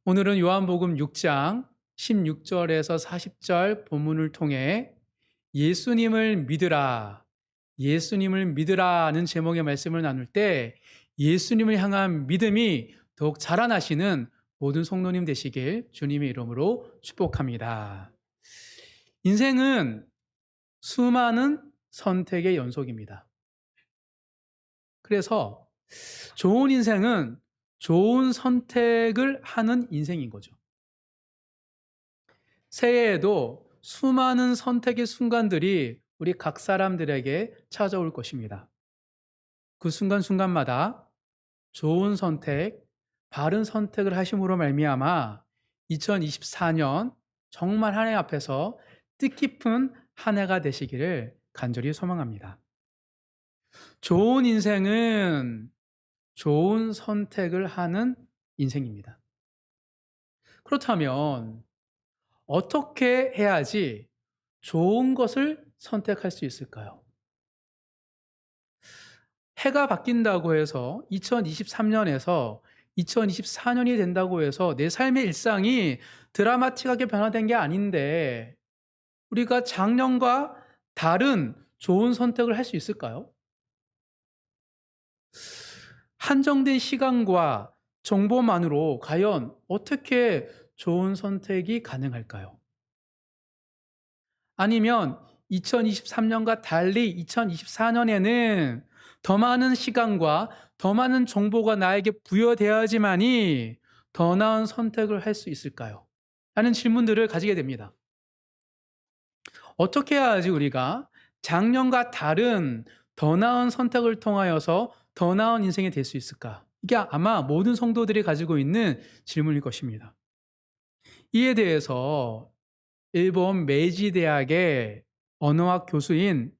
오늘은 요한복음 6장 16절에서 40절 본문을 통해 예수님을 믿으라, 예수님을 믿으라는 제목의 말씀을 나눌 때 예수님을 향한 믿음이 더욱 자라나시는 모든 성도님 되시길 주님의 이름으로 축복합니다. 인생은 수많은 선택의 연속입니다. 그래서 좋은 인생은 좋은 선택을 하는 인생인 거죠. 새해에도 수많은 선택의 순간들이 우리 각 사람들에게 찾아올 것입니다. 그 순간순간마다 좋은 선택, 바른 선택을 하심으로 말미암아 2024년 정말 한 해 앞에서 뜻깊은 한 해가 되시기를 간절히 소망합니다. 좋은 인생은 좋은 선택을 하는 인생입니다. 그렇다면 어떻게 해야지 좋은 것을 선택할 수 있을까요? 해가 바뀐다고 해서 2023년에서 2024년이 된다고 해서 내 삶의 일상이 드라마틱하게 변화된 게 아닌데 우리가 작년과 다른 좋은 선택을 할 수 있을까요? 한정된 시간과 정보만으로 과연 어떻게 좋은 선택이 가능할까요? 아니면 2023년과 달리 2024년에는 더 많은 시간과 더 많은 정보가 나에게 부여되어야지만이 더 나은 선택을 할 수 있을까요? 라는 질문들을 가지게 됩니다. 어떻게 해야지 우리가 작년과 다른 더 나은 선택을 통하여서 더 나은 인생이 될 수 있을까? 이게 아마 모든 성도들이 가지고 있는 질문일 것입니다. 이에 대해서 일본 메이지 대학의 언어학 교수인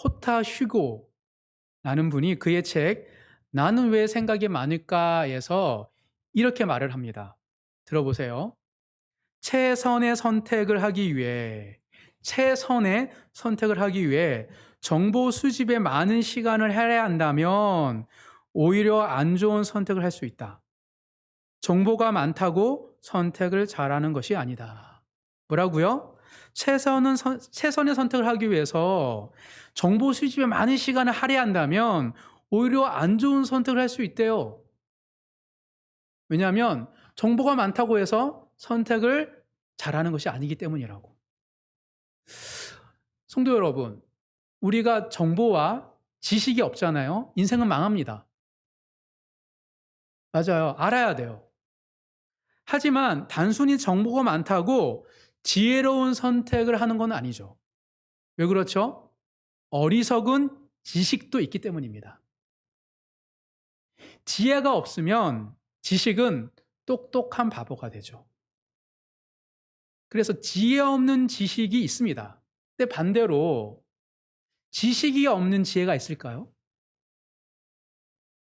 호타 슈고라는 분이 그의 책 나는 왜 생각이 많을까에서 이렇게 말을 합니다. 들어보세요. 최선의 선택을 하기 위해 정보 수집에 많은 시간을 할애한다면 오히려 안 좋은 선택을 할 수 있다. 정보가 많다고 선택을 잘하는 것이 아니다. 뭐라고요? 최선의 선택을 하기 위해서 정보 수집에 많은 시간을 할애한다면 오히려 안 좋은 선택을 할 수 있대요. 왜냐하면 정보가 많다고 해서 선택을 잘하는 것이 아니기 때문이라고. 성도 여러분, 우리가 정보와 지식이 없잖아요. 인생은 망합니다. 맞아요. 알아야 돼요. 하지만 단순히 정보가 많다고 지혜로운 선택을 하는 건 아니죠. 왜 그렇죠? 어리석은 지식도 있기 때문입니다. 지혜가 없으면 지식은 똑똑한 바보가 되죠. 그래서 지혜 없는 지식이 있습니다. 근데 반대로 지식이 없는 지혜가 있을까요?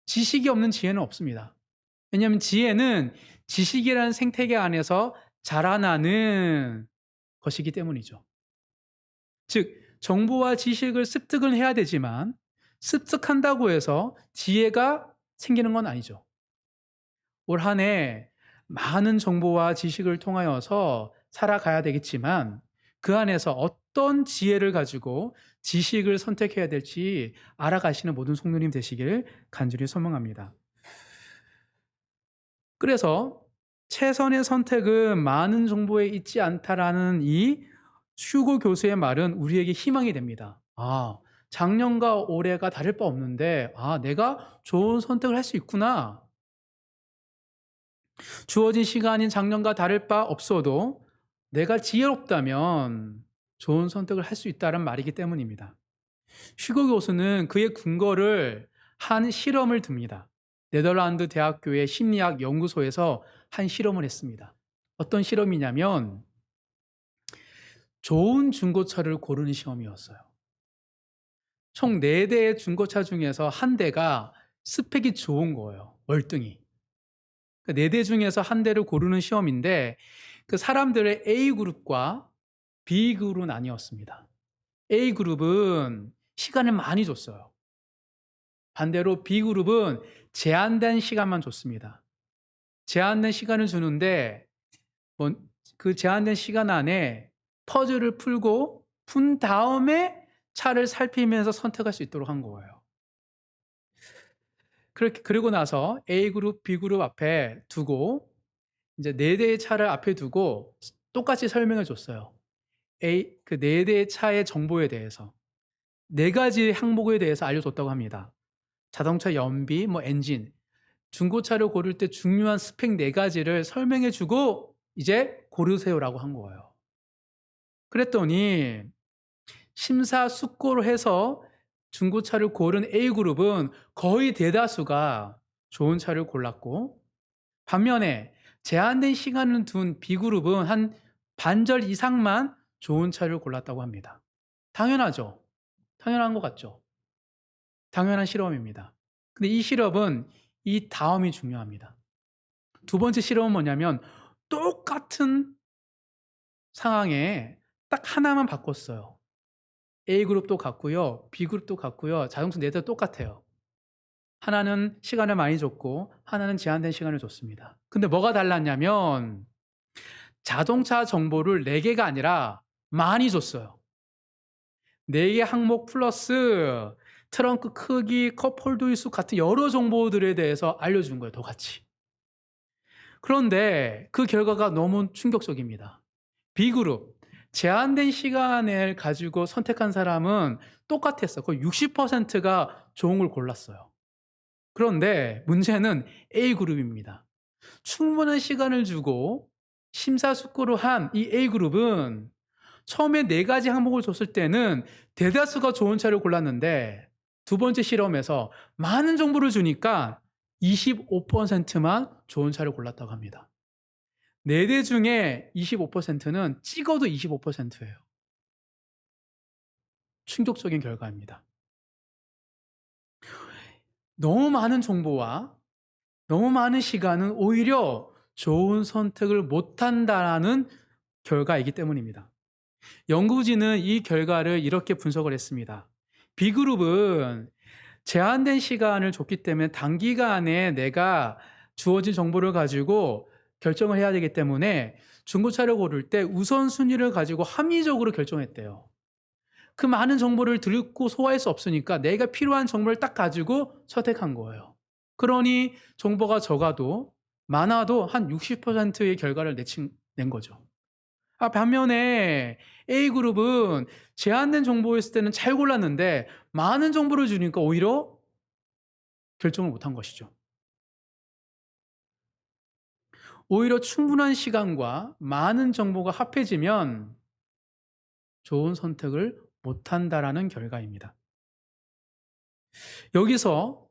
지식이 없는 지혜는 없습니다. 왜냐하면 지혜는 지식이라는 생태계 안에서 자라나는 것이기 때문이죠. 즉, 정보와 지식을 습득을 해야 되지만 습득한다고 해서 지혜가 생기는 건 아니죠. 올 한 해 많은 정보와 지식을 통하여서 살아가야 되겠지만 그 안에서 어떤 지혜를 가지고 지식을 선택해야 될지 알아가시는 모든 성도님 되시길 간절히 소망합니다. 그래서 최선의 선택은 많은 정보에 있지 않다라는 이 슈고 교수의 말은 우리에게 희망이 됩니다. 작년과 올해가 다를 바 없는데, 내가 좋은 선택을 할 수 있구나. 주어진 시간인 작년과 다를 바 없어도 내가 지혜롭다면 좋은 선택을 할 수 있다는 말이기 때문입니다. 슈고 교수는 그의 근거를 한 실험을 듭니다. 네덜란드 대학교의 심리학 연구소에서 한 실험을 했습니다. 어떤 실험이냐면 좋은 중고차를 고르는 시험이었어요. 총 4대의 중고차 중에서 한 대가 스펙이 좋은 거예요. 월등히. 4대 중에서 한 대를 고르는 시험인데 그 사람들의 A그룹과 B그룹으로 나뉘었습니다. A그룹은 시간을 많이 줬어요. 반대로 B그룹은 제한된 시간만 줬습니다. 제한된 시간을 주는데 뭐 그 제한된 시간 안에 퍼즐을 풀고 푼 다음에 차를 살피면서 선택할 수 있도록 한 거예요. 그렇게 그러고 나서 A 그룹, B 그룹 앞에 두고 이제 4 대의 차를 앞에 두고 똑같이 설명해 줬어요. 그 4 대의 차의 정보에 대해서 4 가지 항목에 대해서 알려줬다고 합니다. 자동차 연비, 뭐 엔진, 중고차를 고를 때 중요한 스펙 4 가지를 설명해 주고 이제 고르세요라고 한 거예요. 그랬더니 심사숙고를 해서 중고차를 고른 A그룹은 거의 대다수가 좋은 차를 골랐고, 반면에 제한된 시간을 둔 B그룹은 한 반절 이상만 좋은 차를 골랐다고 합니다. 당연하죠. 당연한 것 같죠. 당연한 실험입니다. 근데 이 실험은 이 다음이 중요합니다. 두 번째 실험은 뭐냐면 똑같은 상황에 딱 하나만 바꿨어요. A그룹도 같고요. B그룹도 같고요. 자동차 4대 똑같아요. 하나는 시간을 많이 줬고 하나는 제한된 시간을 줬습니다. 근데 뭐가 달랐냐면 자동차 정보를 4개가 아니라 많이 줬어요. 4개 항목 플러스 트렁크 크기, 컵홀더 수 같은 여러 정보들에 대해서 알려준 거예요. 더 같이. 그런데 그 결과가 너무 충격적입니다. B그룹, 제한된 시간을 가지고 선택한 사람은 똑같았어요. 거의 60%가 좋은 걸 골랐어요. 그런데 문제는 A그룹입니다. 충분한 시간을 주고 심사숙고를 한 이 A그룹은 처음에 4 가지 항목을 줬을 때는 대다수가 좋은 차를 골랐는데 두 번째 실험에서 많은 정보를 주니까 25%만 좋은 차를 골랐다고 합니다. 4대 중에 25%는 찍어도 25%예요. 충격적인 결과입니다. 너무 많은 정보와 너무 많은 시간은 오히려 좋은 선택을 못한다라는 결과이기 때문입니다. 연구진은 이 결과를 이렇게 분석을 했습니다. B그룹은 제한된 시간을 줬기 때문에 단기간에 내가 주어진 정보를 가지고 결정을 해야 되기 때문에 중고차를 고를 때 우선순위를 가지고 합리적으로 결정했대요. 그 많은 정보를 듣고 소화할 수 없으니까 내가 필요한 정보를 딱 가지고 선택한 거예요. 그러니 정보가 적어도 많아도 한 60%의 결과를 낸 거죠. 반면에 A그룹은 제한된 정보였을 때는 잘 골랐는데 많은 정보를 주니까 오히려 결정을 못한 것이죠. 오히려 충분한 시간과 많은 정보가 합해지면 좋은 선택을 못한다라는 결과입니다. 여기서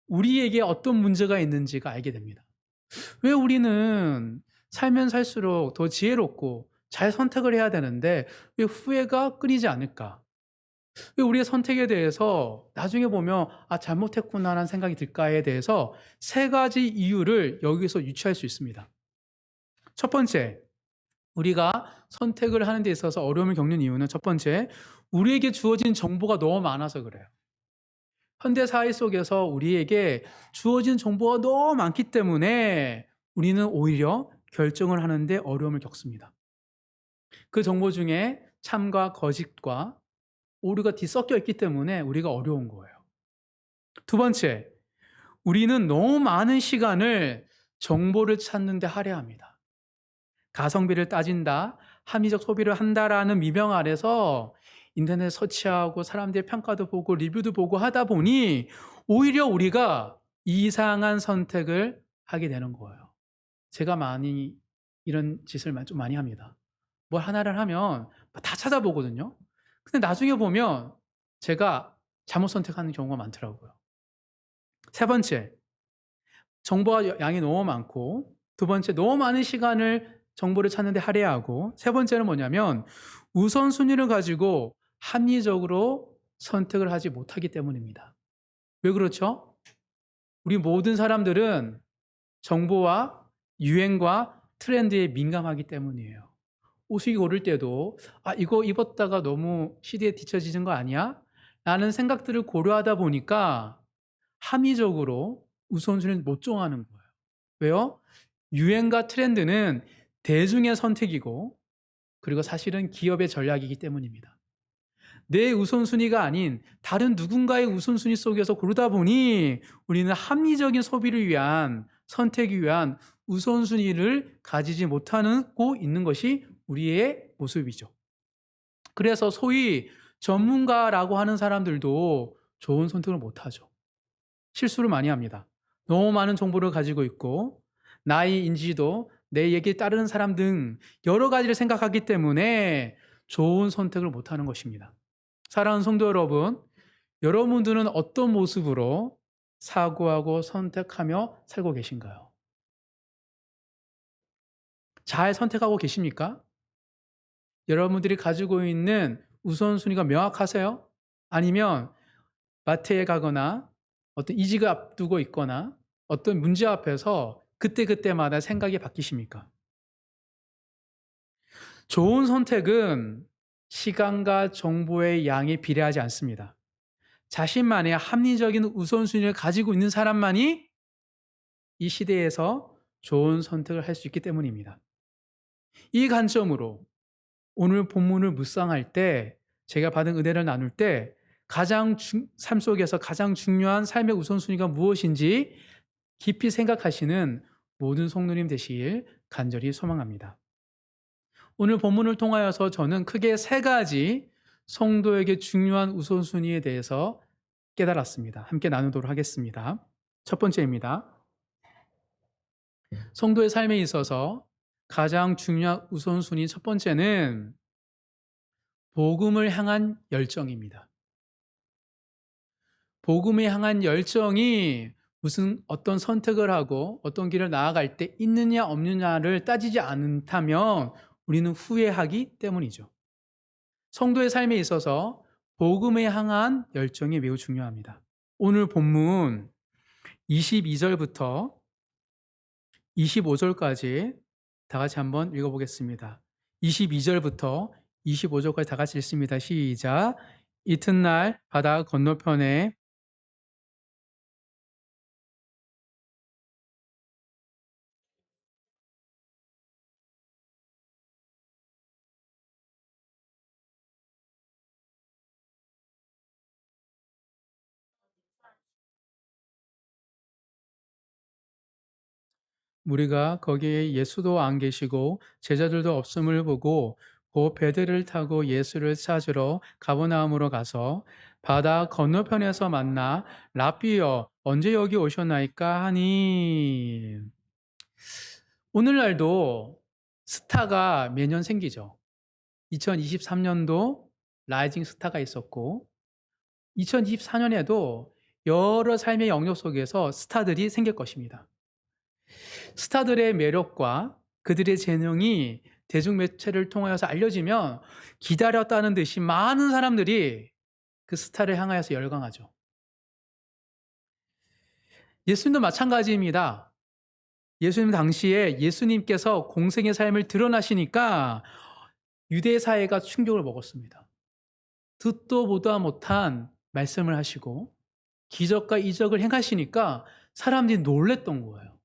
우리에게 어떤 문제가 있는지가 알게 됩니다. 왜 우리는 살면 살수록 더 지혜롭고 잘 선택을 해야 되는데 왜 후회가 끊이지 않을까? 왜 우리의 선택에 대해서 나중에 보면 '아 잘못했구나.'라는 생각이 들까에 대해서 세 가지 이유를 여기서 유추할 수 있습니다. 첫 번째, 우리가 선택을 하는 데 있어서 어려움을 겪는 이유는 첫 번째, 우리에게 주어진 정보가 너무 많아서 그래요. 현대 사회 속에서 우리에게 주어진 정보가 너무 많기 때문에 우리는 오히려 결정을 하는 데 어려움을 겪습니다. 그 정보 중에 참과 거짓과 오류가 뒤섞여 있기 때문에 우리가 어려운 거예요. 두 번째, 우리는 너무 많은 시간을 정보를 찾는 데 할애합니다. 가성비를 따진다, 합리적 소비를 한다라는 미명 아래서 인터넷 서치하고 사람들의 평가도 보고 리뷰도 보고 하다 보니 오히려 우리가 이상한 선택을 하게 되는 거예요. 제가 많이 이런 짓을 좀 많이 합니다. 뭘 하나를 하면 다 찾아보거든요. 근데 나중에 보면 제가 잘못 선택하는 경우가 많더라고요. 세 번째, 정보가 양이 너무 많고, 두 번째, 너무 많은 시간을 정보를 찾는 데 할애하고, 세 번째는 뭐냐면 우선순위를 가지고 합리적으로 선택을 하지 못하기 때문입니다. 왜 그렇죠? 우리 모든 사람들은 정보와 유행과 트렌드에 민감하기 때문이에요. 옷을 고를 때도 '아 이거 입었다가 너무 시대에 뒤처지는 거 아니야?' 라는 생각들을 고려하다 보니까 합리적으로 우선순위를 못 정하는 거예요. 왜요? 유행과 트렌드는 대중의 선택이고 그리고 사실은 기업의 전략이기 때문입니다. 내 우선순위가 아닌 다른 누군가의 우선순위 속에서 고르다 보니 우리는 합리적인 소비를 위한 선택을 위한 우선순위를 가지지 못하고 있는 것이 우리의 모습이죠. 그래서 소위 전문가라고 하는 사람들도 좋은 선택을 못하죠. 실수를 많이 합니다. 너무 많은 정보를 가지고 있고 나의 인지도, 내 얘기에 따르는 사람 등 여러 가지를 생각하기 때문에 좋은 선택을 못하는 것입니다. 사랑하는 성도 여러분, 여러분들은 어떤 모습으로 사고하고 선택하며 살고 계신가요? 잘 선택하고 계십니까? 여러분들이 가지고 있는 우선순위가 명확하세요? 아니면 마트에 가거나 어떤 이직을 앞두고 있거나 어떤 문제 앞에서 그때그때마다 생각이 바뀌십니까? 좋은 선택은 시간과 정보의 양에 비례하지 않습니다. 자신만의 합리적인 우선순위를 가지고 있는 사람만이 이 시대에서 좋은 선택을 할 수 있기 때문입니다. 이 관점으로 오늘 본문을 묵상할 때 제가 받은 은혜를 나눌 때 삶 속에서 가장 중요한 삶의 우선순위가 무엇인지 깊이 생각하시는 모든 성도님 되시길 간절히 소망합니다. 오늘 본문을 통하여서 저는 크게 세 가지 성도에게 중요한 우선순위에 대해서 깨달았습니다. 함께 나누도록 하겠습니다. 첫 번째입니다. 성도의 삶에 있어서 가장 중요한 우선순위 첫 번째는 복음을 향한 열정입니다. 복음을 향한 열정이 무슨 어떤 선택을 하고 어떤 길을 나아갈 때 있느냐 없느냐를 따지지 않다면 우리는 후회하기 때문이죠. 성도의 삶에 있어서 복음에 향한 열정이 매우 중요합니다. 오늘 본문 22절부터 25절까지 다 같이 한번 읽어보겠습니다. 22절부터 25절까지 다 같이 읽습니다. 시작. 이튿날 바다 건너편에 우리가 거기에 예수도 안 계시고 제자들도 없음을 보고 곧 배들을 타고 예수를 찾으러 가버나움으로 가서 바다 건너편에서 만나 랍비여 언제 여기 오셨나이까 하니. 오늘날도 스타가 매년 생기죠. 2023년도 라이징 스타가 있었고 2024년에도 여러 삶의 영역 속에서 스타들이 생길 것입니다. 스타들의 매력과 그들의 재능이 대중매체를 통하여서 알려지면 기다렸다는 듯이 많은 사람들이 그 스타를 향하여서 열광하죠. 예수님도 마찬가지입니다. 예수님 당시에 예수님께서 공생의 삶을 드러나시니까 유대 사회가 충격을 먹었습니다. 듣도 보다 못한 말씀을 하시고 기적과 이적을 행하시니까 사람들이 놀랬던 거예요.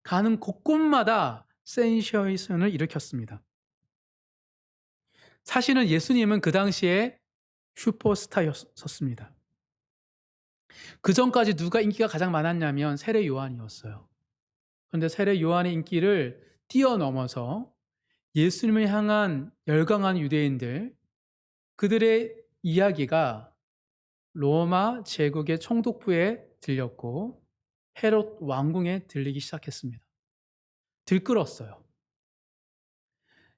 가는 곳곳마다 센세이션을 일으켰습니다. 사실은 예수님은 그 당시에 슈퍼스타였었습니다. 그 전까지 누가 인기가 가장 많았냐면 세례 요한이었어요. 그런데 세례 요한의 인기를 뛰어넘어서 예수님을 향한 열광한 유대인들, 그들의 이야기가 로마 제국의 총독부에 들렸고 헤롯 왕궁에 들리기 시작했습니다. 들끓었어요.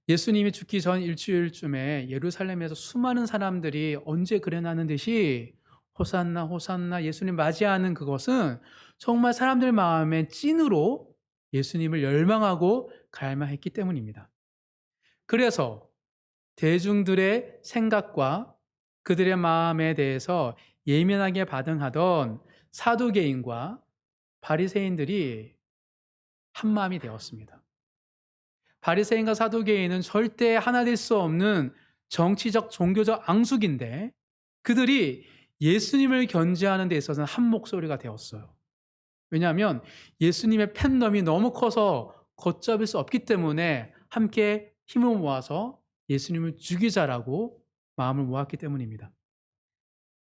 예수님이 죽기 전 일주일쯤에 예루살렘에서 수많은 사람들이 언제 그려나는 듯이 호산나 호산나 예수님 맞이하는 그것은 정말 사람들 마음의 찐으로 예수님을 열망하고 갈망했기 때문입니다. 그래서 대중들의 생각과 그들의 마음에 대해서 예민하게 반응하던 사두개인과 바리새인들이 한마음이 되었습니다. 바리새인과 사두개인은 절대 하나 될 수 없는 정치적 종교적 앙숙인데 그들이 예수님을 견제하는 데 있어서는 한 목소리가 되었어요. 왜냐하면 예수님의 팬덤이 너무 커서 걷잡을 수 없기 때문에 함께 힘을 모아서 예수님을 죽이자라고 마음을 모았기 때문입니다.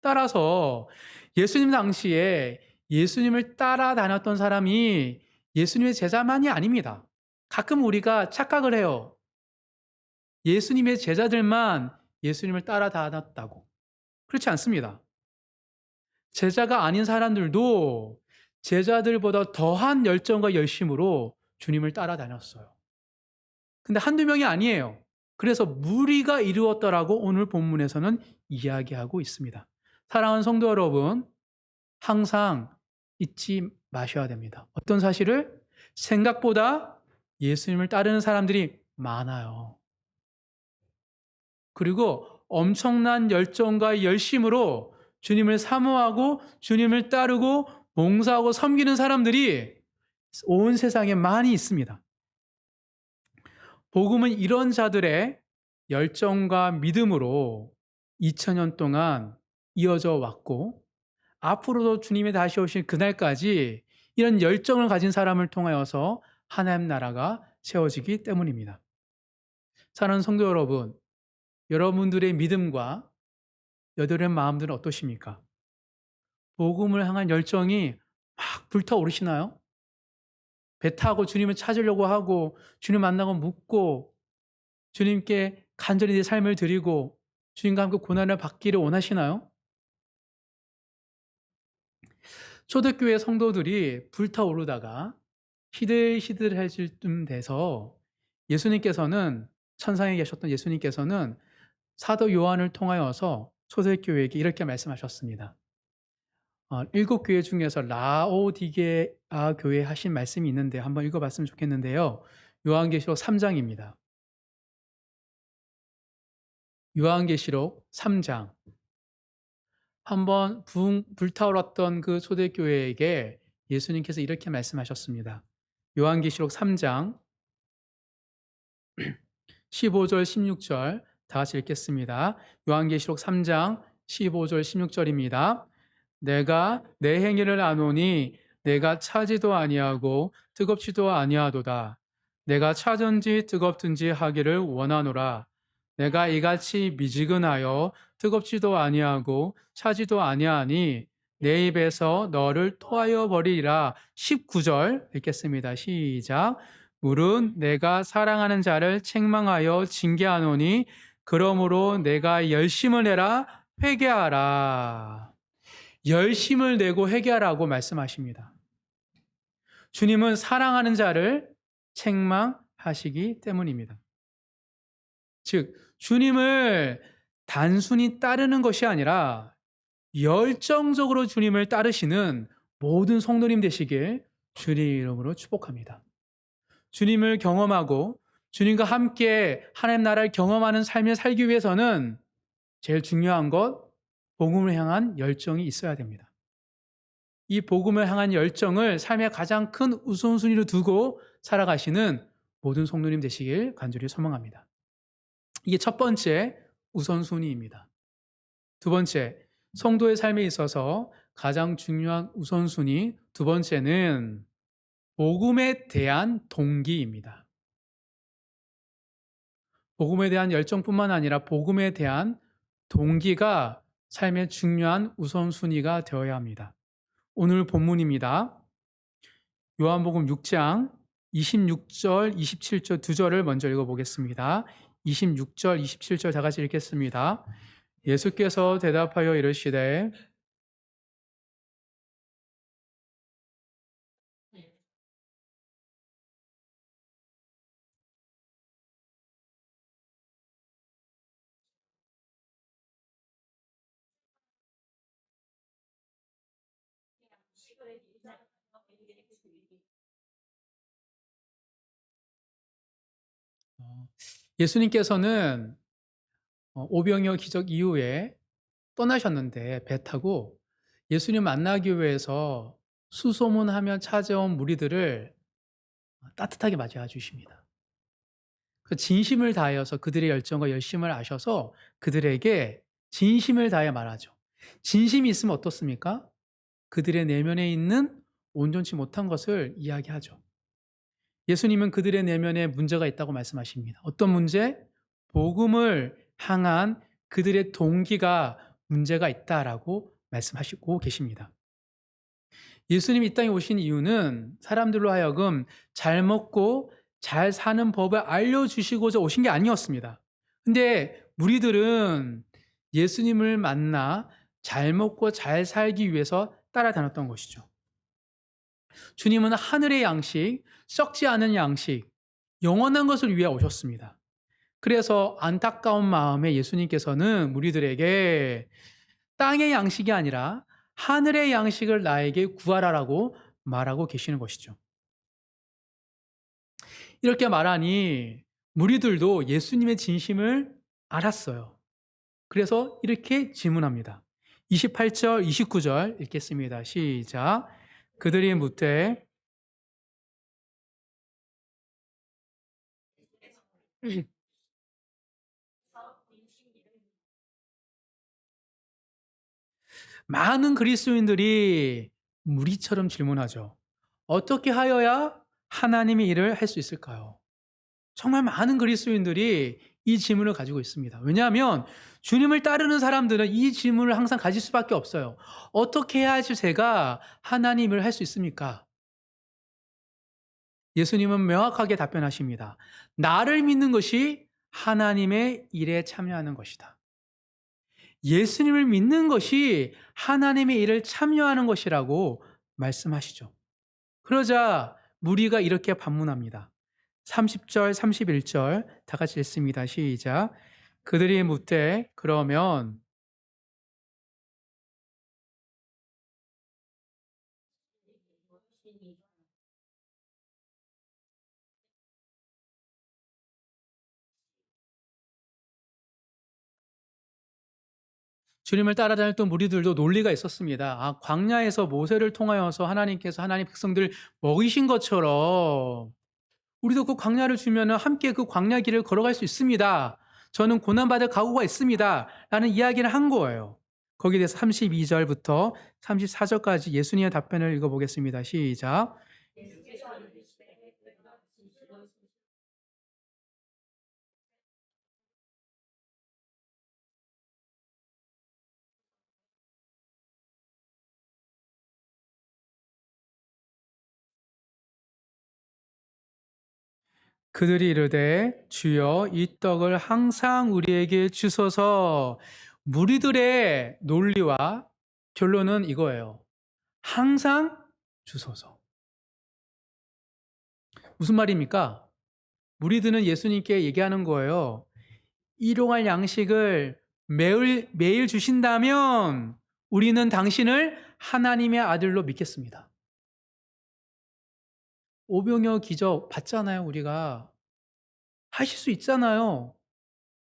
따라서 예수님 당시에 예수님을 따라다녔던 사람이 예수님의 제자만이 아닙니다. 가끔 우리가 착각을 해요. 예수님의 제자들만 예수님을 따라다녔다고. 그렇지 않습니다. 제자가 아닌 사람들도 제자들보다 더한 열정과 열심으로 주님을 따라다녔어요. 근데 한두 명이 아니에요. 그래서 무리가 이루었더라고 오늘 본문에서는 이야기하고 있습니다. 사랑하는 성도 여러분, 항상 잊지 마셔야 됩니다. 어떤 사실을? 생각보다 예수님을 따르는 사람들이 많아요. 그리고 엄청난 열정과 열심으로 주님을 사모하고 주님을 따르고 봉사하고 섬기는 사람들이 온 세상에 많이 있습니다. 복음은 이런 자들의 열정과 믿음으로 2000년 동안 이어져 왔고 앞으로도 주님이 다시 오실 그날까지 이런 열정을 가진 사람을 통하여서 하나님 나라가 세워지기 때문입니다. 사랑하는 성도 여러분, 여러분들의 믿음과 여드름 마음들은 어떠십니까? 복음을 향한 열정이 막 불타오르시나요? 배 타고 주님을 찾으려고 하고 주님 만나고 묻고 주님께 간절히 내 삶을 드리고 주님과 함께 고난을 받기를 원하시나요? 초대교회 성도들이 불타오르다가 시들시들해질 쯤 돼서 예수님께서는 천상에 계셨던 예수님께서는 사도 요한을 통하여서 초대교회에게 이렇게 말씀하셨습니다. 7교회 중에서 라오디게아 교회 하신 말씀이 있는데 한번 읽어봤으면 좋겠는데요. 요한계시록 3장입니다. 요한계시록 3장. 한번 불타올랐던 그 초대교회에게 예수님께서 이렇게 말씀하셨습니다. 요한계시록 3장 15절 16절 다 같이 읽겠습니다. 요한계시록 3장 15절 16절입니다. 내가 내 행위를 아노니 내가 차지도 아니하고 뜨겁지도 아니하도다. 내가 차든지 뜨겁든지 하기를 원하노라. 내가 이같이 미지근하여 뜨겁지도 아니하고 차지도 아니하니 내 입에서 너를 토하여 버리리라. 19절 읽겠습니다. 시작. 물은 내가 사랑하는 자를 책망하여 징계하노니 그러므로 내가 열심을 내라 회개하라. 열심을 내고 회개하라고 말씀하십니다. 주님은 사랑하는 자를 책망하시기 때문입니다. 즉 주님을 단순히 따르는 것이 아니라 열정적으로 주님을 따르시는 모든 성도님 되시길 주님 이름으로 축복합니다. 주님을 경험하고 주님과 함께 하나님 나라를 경험하는 삶을 살기 위해서는 제일 중요한 것, 복음을 향한 열정이 있어야 됩니다. 이 복음을 향한 열정을 삶의 가장 큰 우선순위로 두고 살아가시는 모든 성도님 되시길 간절히 소망합니다. 이게 첫 번째 우선순위입니다. 두 번째, 성도의 삶에 있어서 가장 중요한 우선순위 두 번째는 복음에 대한 동기입니다. 복음에 대한 열정뿐만 아니라 복음에 대한 동기가 삶의 중요한 우선순위가 되어야 합니다. 오늘 본문입니다. 요한복음 6장 26절, 27절 두 절을 먼저 읽어보겠습니다. 26절, 27절 다 같이 읽겠습니다. 예수께서 대답하여 이르시되 예수님께서는 오병이어 기적 이후에 떠나셨는데 배 타고 예수님 만나기 위해서 수소문하며 찾아온 무리들을 따뜻하게 맞이해 주십니다. 그 진심을 다하여서 그들의 열정과 열심을 아셔서 그들에게 진심을 다해 말하죠. 진심이 있으면 어떻습니까? 그들의 내면에 있는 온전치 못한 것을 이야기하죠. 예수님은 그들의 내면에 문제가 있다고 말씀하십니다. 어떤 문제? 복음을 향한 그들의 동기가 문제가 있다라고 말씀하시고 계십니다. 예수님이 이 땅에 오신 이유는 사람들로 하여금 잘 먹고 잘 사는 법을 알려주시고자 오신 게 아니었습니다. 근데 무리들은 예수님을 만나 잘 먹고 잘 살기 위해서 따라다녔던 것이죠. 주님은 하늘의 양식, 썩지 않은 양식, 영원한 것을 위해 오셨습니다. 그래서 안타까운 마음에 예수님께서는 무리들에게 땅의 양식이 아니라 하늘의 양식을 나에게 구하라라고 말하고 계시는 것이죠. 이렇게 말하니 무리들도 예수님의 진심을 알았어요. 그래서 이렇게 질문합니다. 28절, 29절 읽겠습니다. 시작. 그들이 묻되 많은 그리스도인들이 무리처럼 질문하죠. 어떻게 하여야 하나님의 일을 할 수 있을까요? 정말 많은 그리스도인들이 이 질문을 가지고 있습니다. 왜냐하면 주님을 따르는 사람들은 이 질문을 항상 가질 수밖에 없어요. 어떻게 해야지 제가 하나님을 할 수 있습니까? 예수님은 명확하게 답변하십니다. 나를 믿는 것이 하나님의 일에 참여하는 것이다. 예수님을 믿는 것이 하나님의 일을 참여하는 것이라고 말씀하시죠. 그러자 무리가 이렇게 반문합니다. 30절, 31절 다 같이 읽습니다. 시작. 그들이 묻되 그러면 주님을 따라다녔던 무리들도 논리가 있었습니다. 아, 광야에서 모세를 통하여서 하나님께서 하나님 백성들 먹이신 것처럼 우리도 그 광야를 주면 함께 그 광야 길을 걸어갈 수 있습니다. 저는 고난받을 각오가 있습니다. 라는 이야기를 한 거예요. 거기에 대해서 32절부터 34절까지 예수님의 답변을 읽어보겠습니다. 시작. 그들이 이르되 주여 이 떡을 항상 우리에게 주소서. 무리들의 논리와 결론은 이거예요. 항상 주소서. 무슨 말입니까? 무리들은 예수님께 얘기하는 거예요. 일용할 양식을 매일 주신다면 우리는 당신을 하나님의 아들로 믿겠습니다. 오병이어 기적 봤잖아요, 우리가. 하실 수 있잖아요.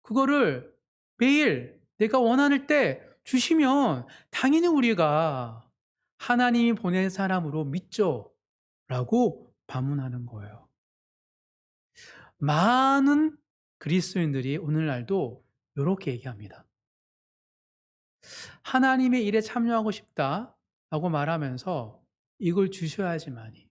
그거를 매일 내가 원하는 때 주시면 당연히 우리가 하나님이 보낸 사람으로 믿죠. 라고 반문하는 거예요. 많은 그리스도인들이 오늘날도 이렇게 얘기합니다. 하나님의 일에 참여하고 싶다라고 말하면서 이걸 주셔야지만이.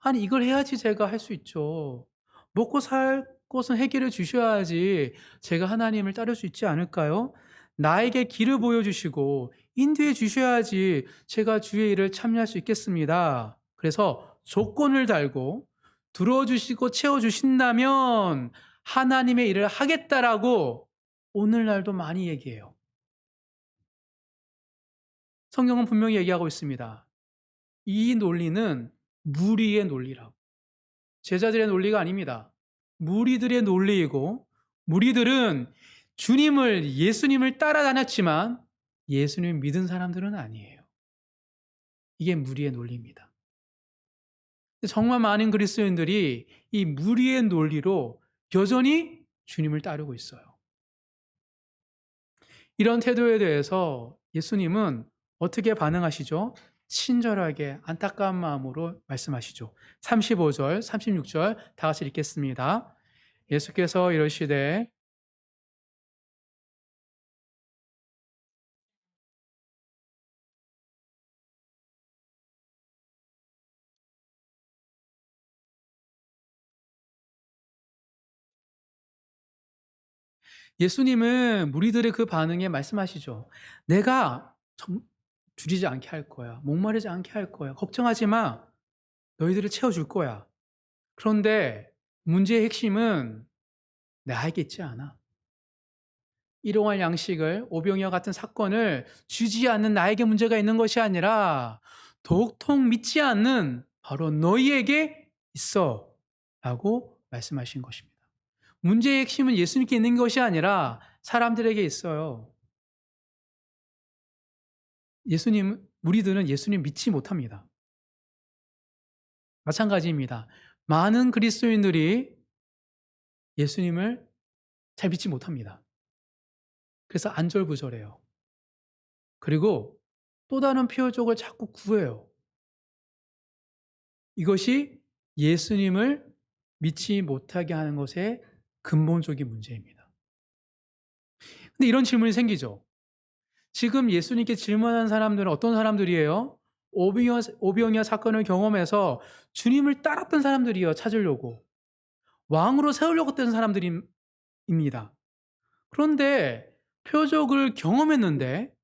아니, 이걸 해야지 제가 할 수 있죠. 먹고 살 것은 해결해 주셔야지 제가 하나님을 따를 수 있지 않을까요? 나에게 길을 보여주시고 인도해 주셔야지 제가 주의 일을 참여할 수 있겠습니다. 그래서 조건을 달고 들어주시고 채워주신다면 하나님의 일을 하겠다라고 오늘날도 많이 얘기해요. 성경은 분명히 얘기하고 있습니다. 이 논리는 무리의 논리라고. 제자들의 논리가 아닙니다. 무리들의 논리이고 무리들은 예수님을 따라다녔지만 예수님을 믿은 사람들은 아니에요. 이게 무리의 논리입니다. 정말 많은 그리스도인들이 이 무리의 논리로 여전히 주님을 따르고 있어요. 이런 태도에 대해서 예수님은 어떻게 반응하시죠? 친절하게 안타까운 마음으로 말씀하시죠. 35절, 36절 다 같이 읽겠습니다. 예수께서 이러시되 예수님은 무리들의 그 반응에 말씀하시죠. "내가 줄이지 않게 할 거야. 목마르지 않게 할 거야. 걱정하지 마. 너희들을 채워 줄 거야." 그런데 문제의 핵심은 나에게 있지 않아. 일용할 양식을 오병이어 같은 사건을 주지 않는 나에게 문제가 있는 것이 아니라 도통 믿지 않는 바로 너희에게 있어 라고 말씀하신 것입니다. 문제의 핵심은 예수님께 있는 것이 아니라 사람들에게 있어요. 무리들은 예수님 믿지 못합니다. 마찬가지입니다. 많은 그리스도인들이 예수님을 잘 믿지 못합니다. 그래서 안절부절해요. 그리고 또 다른 표적을 자꾸 구해요. 이것이 예수님을 믿지 못하게 하는 것의 근본적인 문제입니다. 근데 이런 질문이 생기죠. 지금 예수님께 질문한 사람들은 어떤 사람들이에요? 오병이어 사건을 경험해서 주님을 따랐던 사람들이에요. 찾으려고. 왕으로 세우려고 했던 사람들입니다. 그런데 표적을 경험했는데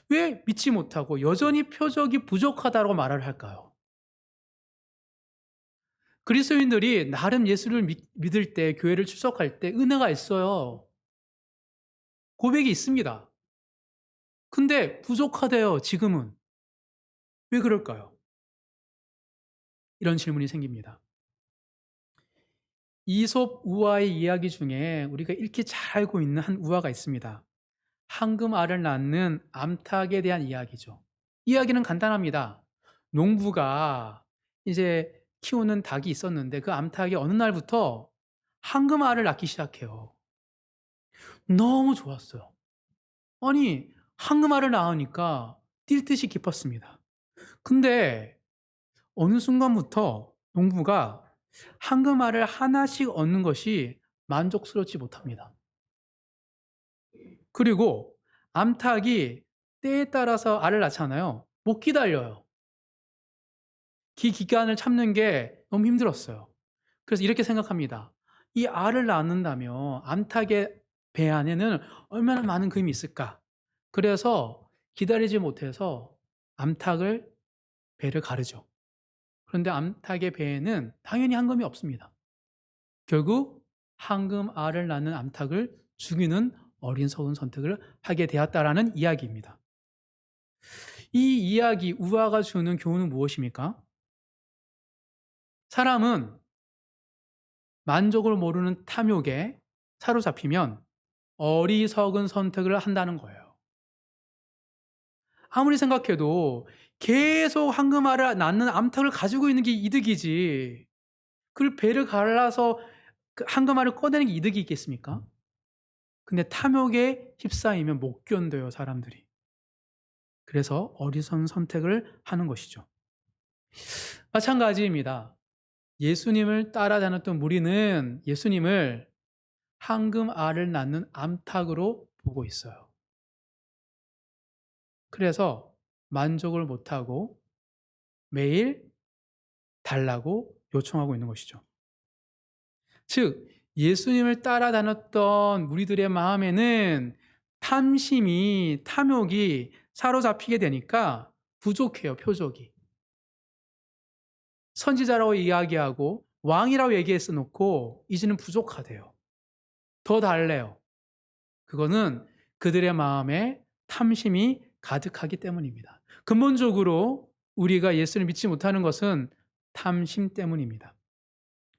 왜 믿지 못하고 여전히 표적이 부족하다고 말을 할까요? 그리스도인들이 나름 예수를 믿을 때, 교회를 출석할 때 은혜가 있어요. 고백이 있습니다. 근데 부족하대요, 지금은. 왜 그럴까요? 이런 질문이 생깁니다. 이솝 우화의 이야기 중에 우리가 익히 잘 알고 있는 한 우화가 있습니다. 황금알을 낳는 암탉에 대한 이야기죠. 이야기는 간단합니다. 농부가 이제 키우는 닭이 있었는데 그 암탉이 어느 날부터 황금알을 낳기 시작해요. 너무 좋았어요. 아니, 황금알을 낳으니까 뛸 듯이 기뻤습니다. 근데 어느 순간부터 농부가 황금알을 하나씩 얻는 것이 만족스럽지 못합니다. 그리고 암탉이 때에 따라서 알을 낳잖아요. 못 기다려요. 그 기간을 참는 게 너무 힘들었어요. 그래서 이렇게 생각합니다. 이 알을 낳는다면 암탉의 배 안에는 얼마나 많은 금이 있을까? 그래서 기다리지 못해서 암탉을 배를 가르죠. 그런데 암탉의 배에는 당연히 황금이 없습니다. 결국 황금알을 낳는 암탉을 죽이는 어리석은 선택을 하게 되었다라는 이야기입니다. 이 이야기 우화가 주는 교훈은 무엇입니까? 사람은 만족을 모르는 탐욕에 사로잡히면 어리석은 선택을 한다는 거예요. 아무리 생각해도 계속 황금알을 낳는 암탉을 가지고 있는 게 이득이지. 그걸 배를 갈라서 그 황금알을 꺼내는 게 이득이 있겠습니까? 근데 탐욕에 휩싸이면 못 견뎌요, 사람들이. 그래서 어리석은 선택을 하는 것이죠. 마찬가지입니다. 예수님을 따라다녔던 무리는 예수님을 황금알을 낳는 암탉으로 보고 있어요. 그래서 만족을 못하고 매일 달라고 요청하고 있는 것이죠. 즉, 예수님을 따라다녔던 무리들의 마음에는 탐욕이 사로잡히게 되니까 부족해요, 표적이. 선지자라고 이야기하고 왕이라고 얘기했어 놓고 이제는 부족하대요. 더 달래요. 그거는 그들의 마음에 탐심이 가득하기 때문입니다. 근본적으로 우리가 예수를 믿지 못하는 것은 탐심 때문입니다.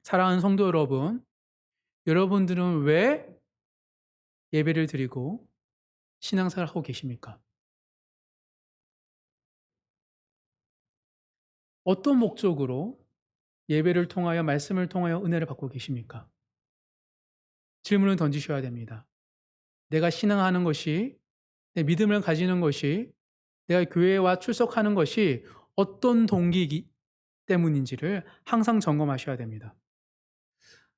사랑하는 성도 여러분, 여러분들은 왜 예배를 드리고 신앙생활을 하고 계십니까? 어떤 목적으로 예배를 통하여 말씀을 통하여 은혜를 받고 계십니까? 질문을 던지셔야 됩니다. 내가 신앙하는 것이, 내 믿음을 가지는 것이, 내가 교회와 출석하는 것이 어떤 동기 때문인지를 항상 점검하셔야 됩니다.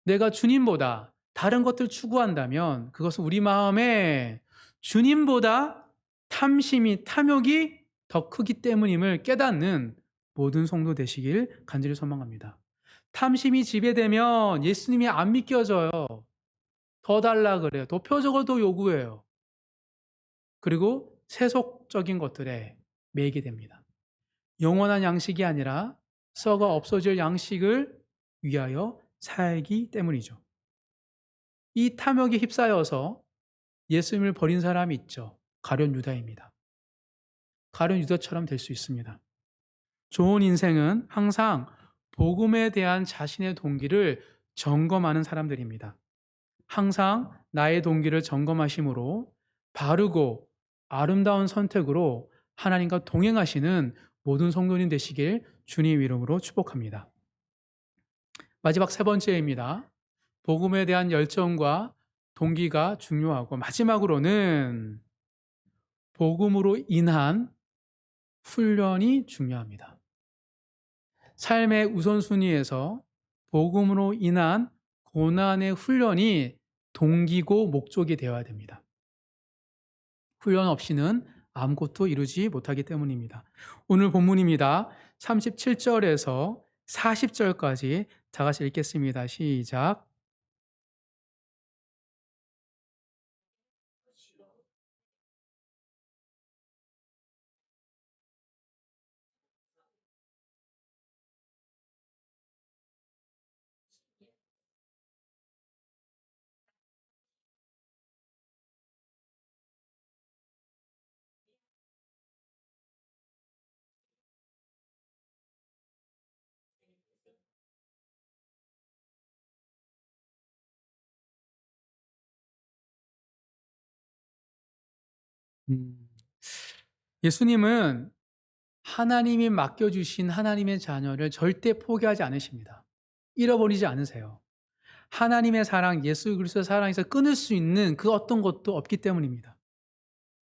내가 주님보다 다른 것들 추구한다면 그것은 우리 마음에 주님보다 탐욕이 더 크기 때문임을 깨닫는 모든 성도 되시길 간절히 소망합니다. 탐심이 지배되면 예수님이 안 믿겨져요. 더 달라 그래요. 더 표적을 더 요구해요. 그리고 세속적인 것들에 매이게 됩니다. 영원한 양식이 아니라 썩어 없어질 양식을 위하여 살기 때문이죠. 이 탐욕에 휩싸여서 예수님을 버린 사람이 있죠. 가룟 유다입니다. 가룟 유다처럼 될 수 있습니다. 좋은 인생은 항상 복음에 대한 자신의 동기를 점검하는 사람들입니다. 항상 나의 동기를 점검하심으로 바르고 아름다운 선택으로 하나님과 동행하시는 모든 성도님 되시길 주님 이름으로 축복합니다. 마지막 세 번째입니다. 복음에 대한 열정과 동기가 중요하고, 마지막으로는 복음으로 인한 훈련이 중요합니다. 삶의 우선순위에서 복음으로 인한 고난의 훈련이 동기고 목적이 되어야 됩니다. 훈련 없이는 아무것도 이루지 못하기 때문입니다. 오늘 본문입니다. 37절에서 40절까지 다 같이 읽겠습니다. 시작. 음, 예수님은 하나님이 맡겨주신 하나님의 자녀를 절대 포기하지 않으십니다. 잃어버리지 않으세요. 하나님의 사랑, 예수 그리스도의 사랑에서 끊을 수 있는 그 어떤 것도 없기 때문입니다.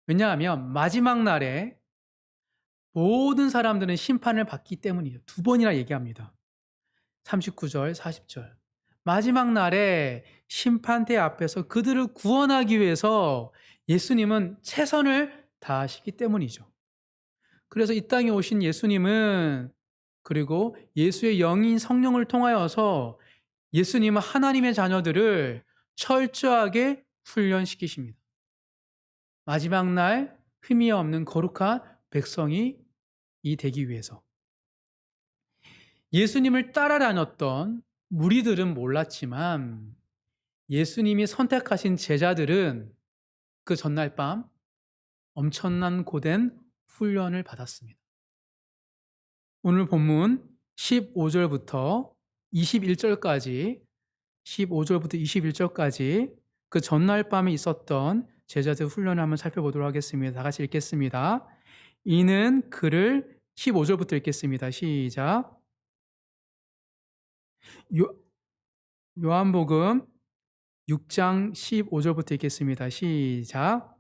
왜냐하면 마지막 날에 모든 사람들은 심판을 받기 때문이에요. 두 번이나 얘기합니다. 39절, 40절. 마지막 날에 심판대 앞에서 그들을 구원하기 위해서 예수님은 최선을 다하시기 때문이죠. 그래서 이 땅에 오신 예수님은, 그리고 예수의 영인 성령을 통하여서 예수님은 하나님의 자녀들을 철저하게 훈련시키십니다. 마지막 날 흠이 없는 거룩한 백성이 되기 위해서. 예수님을 따라다녔던 무리들은 몰랐지만 예수님이 선택하신 제자들은 그 전날 밤 엄청난 고된 훈련을 받았습니다. 오늘 본문 15절부터 21절까지 15절부터 21절까지 그 전날 밤에 있었던 제자들 훈련을 한번 살펴보도록 하겠습니다. 다 같이 읽겠습니다. 이는 그를 15절부터 읽겠습니다. 시작. 요, 요한복음 6장 15절부터 읽겠습니다. 시작.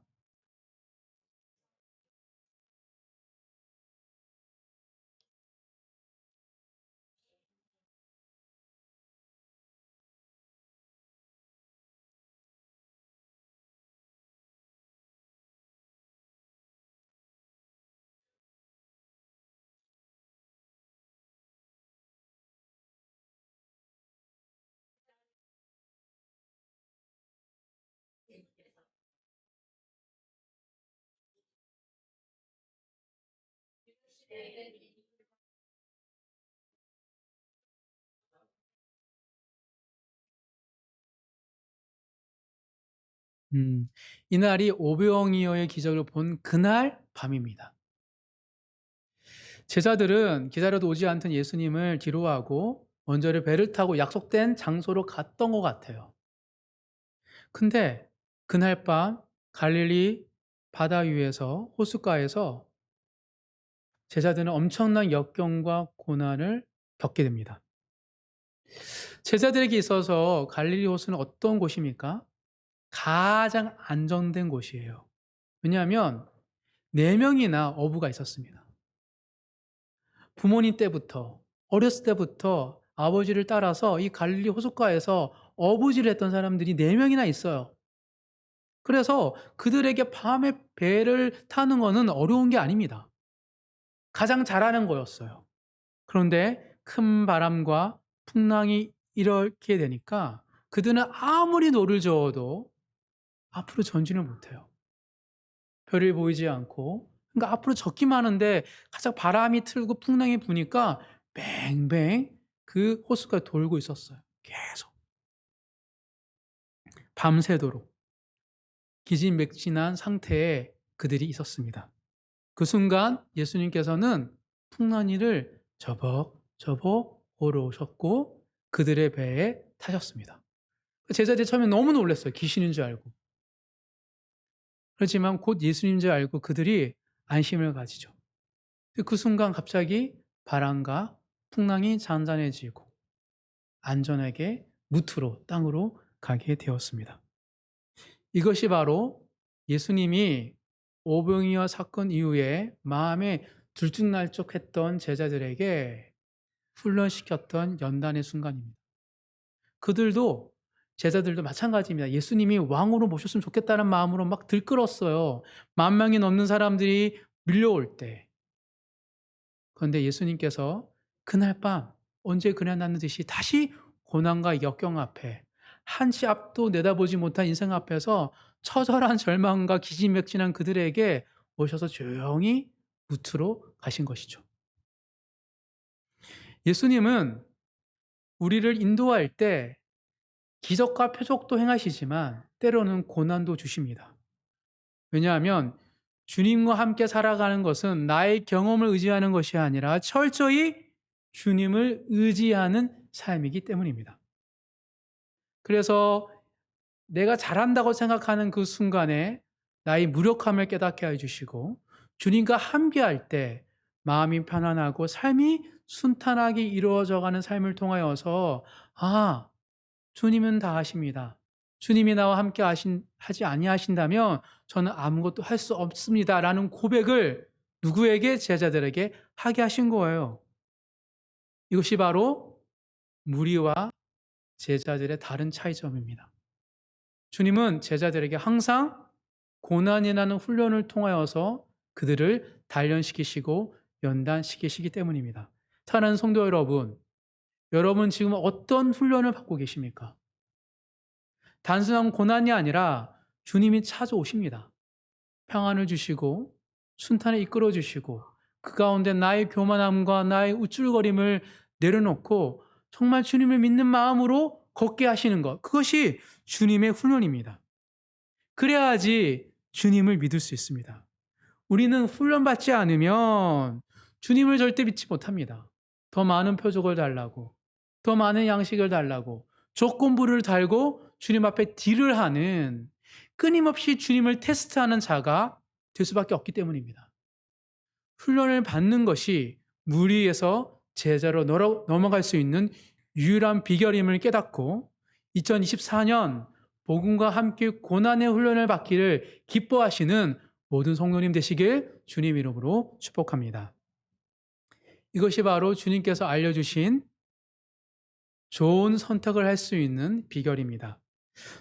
이날이 오병이어의 기적을 본 그날 밤입니다. 제자들은 기다려도 오지 않던 예수님을 뒤로하고 먼저를 배를 타고 약속된 장소로 갔던 것 같아요. 근데 그날 밤 갈릴리 바다 위에서, 호숫가에서 제자들은 엄청난 역경과 고난을 겪게 됩니다. 제자들에게 있어서 갈릴리 호수는 어떤 곳입니까? 가장 안정된 곳이에요. 왜냐하면 4명이나 어부가 있었습니다. 부모님 때부터, 어렸을 때부터 아버지를 따라서 이 갈릴리 호숫가에서 어부질을 했던 사람들이 4명이나 있어요. 그래서 그들에게 밤에 배를 타는 것은 어려운 게 아닙니다. 가장 잘하는 거였어요. 그런데 큰 바람과 풍랑이 이렇게 되니까 그들은 아무리 노를 저어도 앞으로 전진을 못해요. 별이 보이지 않고. 그러니까 앞으로 적기만 하는데 가장 바람이 틀고 풍랑이 부니까 뱅뱅 그 호수가 돌고 있었어요. 계속. 밤새도록 기진맥진한 상태에 그들이 있었습니다. 그 순간 예수님께서는 풍랑이를 저벅저벅 걸어오셨고 그들의 배에 타셨습니다. 제자들이 처음에 너무 놀랐어요. 귀신인 줄 알고. 그렇지만 곧 예수님인 줄 알고 그들이 안심을 가지죠. 그 순간 갑자기 바람과 풍랑이 잔잔해지고 안전하게 무트로 땅으로 가게 되었습니다. 이것이 바로 예수님이 오병이어 사건 이후에 마음에 들쭉날쭉했던 제자들에게 훈련시켰던 연단의 순간입니다. 그들도 제자들도 마찬가지입니다. 예수님이 왕으로 모셨으면 좋겠다는 마음으로 막 들끓었어요. 10,000명이 넘는 사람들이 밀려올 때. 그런데 예수님께서 그날 밤 언제 그려놨는 듯이 다시 고난과 역경 앞에 한 치 앞도 내다보지 못한 인생 앞에서 처절한 절망과 기진맥진한 그들에게 오셔서 조용히 무트로 가신 것이죠. 예수님은 우리를 인도할 때 기적과 표적도 행하시지만 때로는 고난도 주십니다. 왜냐하면 주님과 함께 살아가는 것은 나의 경험을 의지하는 것이 아니라 철저히 주님을 의지하는 삶이기 때문입니다. 그래서 내가 잘한다고 생각하는 그 순간에 나의 무력함을 깨닫게 해주시고 주님과 함께할 때 마음이 편안하고 삶이 순탄하게 이루어져가는 삶을 통하여서 주님은 다 하십니다. 주님이 나와 함께 하지 아니하신다면 저는 아무것도 할 수 없습니다라는 고백을 누구에게? 제자들에게 하게 하신 거예요. 이것이 바로 무리와 제자들의 다른 차이점입니다. 주님은 제자들에게 항상 고난이라는 훈련을 통하여서 그들을 단련시키시고 연단시키시기 때문입니다. 사랑하는 성도 여러분, 여러분 지금 어떤 훈련을 받고 계십니까? 단순한 고난이 아니라 주님이 찾아오십니다. 평안을 주시고 순탄에 이끌어 주시고 그 가운데 나의 교만함과 나의 우쭐거림을 내려놓고 정말 주님을 믿는 마음으로 걷게 하시는 것, 그것이 주님의 훈련입니다. 그래야지 주님을 믿을 수 있습니다. 우리는 훈련받지 않으면 주님을 절대 믿지 못합니다. 더 많은 표적을 달라고, 더 많은 양식을 달라고, 조건부를 달고 주님 앞에 딜을 하는, 끊임없이 주님을 테스트하는 자가 될 수밖에 없기 때문입니다. 훈련을 받는 것이 무리에서 제자로 넘어갈 수 있는 유일한 비결임을 깨닫고 2024년 복음과 함께 고난의 훈련을 받기를 기뻐하시는 모든 성도님 되시길 주님 이름으로 축복합니다. 이것이 바로 주님께서 알려주신 좋은 선택을 할 수 있는 비결입니다.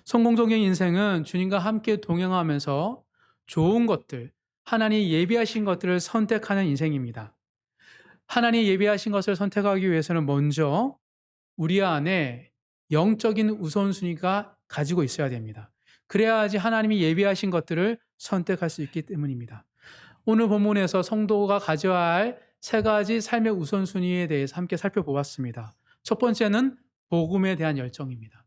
성공적인 인생은 주님과 함께 동행하면서 좋은 것들, 하나님이 예비하신 것들을 선택하는 인생입니다. 하나님이 예비하신 것을 선택하기 위해서는 먼저 우리 안에 영적인 우선순위가 가지고 있어야 됩니다. 그래야지 하나님이 예비하신 것들을 선택할 수 있기 때문입니다. 오늘 본문에서 성도가 가져야 할 3가지 삶의 우선순위에 대해서 함께 살펴보았습니다. 첫 번째는 복음에 대한 열정입니다.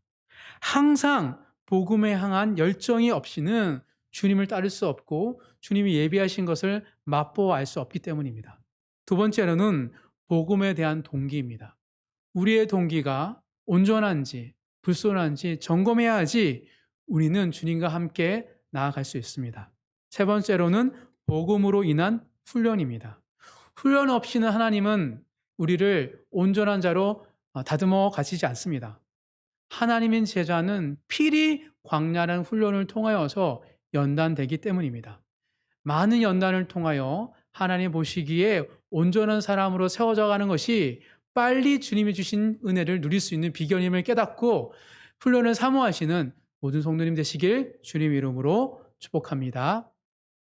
항상 복음에 향한 열정이 없이는 주님을 따를 수 없고 주님이 예비하신 것을 맛보아 알 수 없기 때문입니다. 두 번째로는 복음에 대한 동기입니다. 우리의 동기가 온전한지 불순한지 점검해야지 우리는 주님과 함께 나아갈 수 있습니다. 세 번째로는 복음으로 인한 훈련입니다. 훈련 없이는 하나님은 우리를 온전한 자로 다듬어 가시지 않습니다. 하나님인 제자는 필히 광야라는 훈련을 통하여서 연단되기 때문입니다. 많은 연단을 통하여 하나님 보시기에 온전한 사람으로 세워져 가는 것이 빨리 주님이 주신 은혜를 누릴 수 있는 비결임을 깨닫고 훈련을 사모하시는 모든 성도님 되시길 주님 이름으로 축복합니다.